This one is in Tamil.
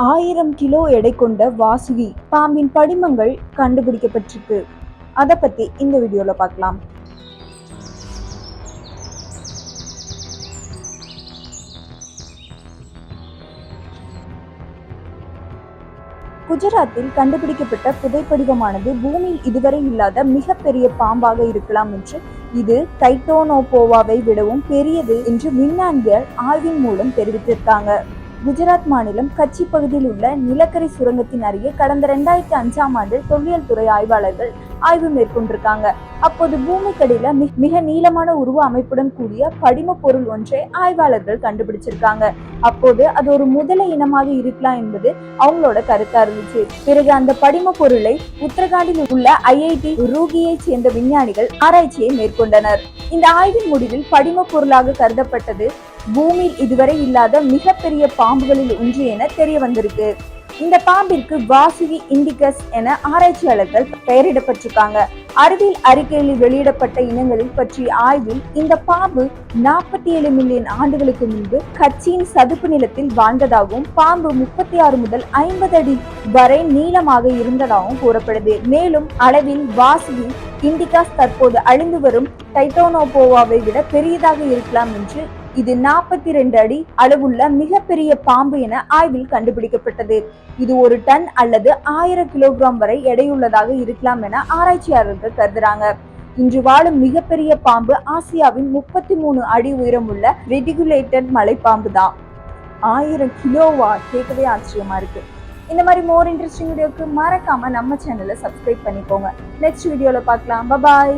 1000 கிலோ எடை கொண்ட வாசுகி பாம்பின் படிமங்கள் கண்டுபிடிக்கப்பட்டிருக்கு. அதை பத்தி இந்த வீடியோல பார்க்கலாம். குஜராத்தில் கண்டுபிடிக்கப்பட்ட புதைப்படிவமானது பூமியில் இதுவரை இல்லாத மிகப்பெரிய பாம்பாக இருக்கலாம் என்று, இது டைட்டானோபோவாவை விடவும் பெரியது என்று விஞ்ஞானிகள் ஆய்வின் மூலம் தெரிவித்திருக்காங்க. குஜராத் மாநிலம் கட்சி பகுதியில் உள்ள நிலக்கரி சுரங்கத்தின் அருகே கடந்த 2005ஆம் ஆண்டில் தொல்லியல் துறை ஆய்வாளர்கள் ஆய்வு மேற்கொண்டிருக்காங்க. அப்போது பூமிக்கடியில மிக நீளமான உருவ அமைப்புடன் கூடிய படிம பொருள் ஒன்றை ஆய்வாளர்கள் கண்டுபிடிச்சிருக்காங்க. அப்போது அது ஒரு முதலை இனமாக இருக்கலாம் என்பது அவங்களோட கருத்தா இருந்துச்சு. பிறகு அந்த படிம பொருளை உத்தரகாண்டில் உள்ள IIT ரூகியை சேர்ந்த விஞ்ஞானிகள் ஆராய்ச்சியை மேற்கொண்டனர். இந்த ஆய்வின் முடிவில் படிம பொருளாக கருதப்பட்டது பூமியில் இதுவரை இல்லாத மிகப்பெரிய பாம்புகளில் ஒன்று என தெரிய வந்திருக்கு. இந்த பாம்பிற்கு வாசுகி இண்டிகஸ் என ஆராய்ச்சியாளர்கள் பெயரிடப்பட்டிருக்காங்க. அறிவியல் அறிக்கையில் வெளியிடப்பட்ட இனங்களில் பற்றிய ஆய்வில் இந்த பாம்பு 47 மில்லியன் ஆண்டுகளுக்கு முன்பு கட்சியின் சதுப்பு நிலத்தில் வாழ்ந்ததாகவும், பாம்பு 36 முதல் 50 அடி வரை நீளமாக இருந்ததாகவும் கூறப்படுது. மேலும் அளவில் வாசுகி இண்டிகாஸ் தற்போது அழிந்து வரும் டைட்டானோபோவாவை விட பெரியதாக இருக்கலாம் என்று, இது 42 அடி அளவுள்ள மிகப்பெரிய பாம்பு என ஆய்வில் கண்டுபிடிக்கப்பட்டது. இது 1 டன் அல்லது 1000 கிலோகிராம் வரை எடையுள்ளதாக இருக்கலாம் என ஆராய்ச்சியாளர்கள் கருதுறாங்க. இன்று வாழும் மிகப்பெரிய பாம்பு ஆசியாவின் 33 அடி உயரமுள்ள ரெடிகுலேட்டட் மலைப்பாம்பு தான். 1000 கிலோவா? கேட்கவே ஆச்சரியமா இருக்கு. இந்த மாதிரி மோர் இன்ட்ரெஸ்டிங் வீடியோக்கு மறக்காம நம்ம சேனலை சப்ஸ்கிரைப் பண்ணிக்கோங்க. நெக்ஸ்ட் வீடியோல பார்க்கலாம். பாய்.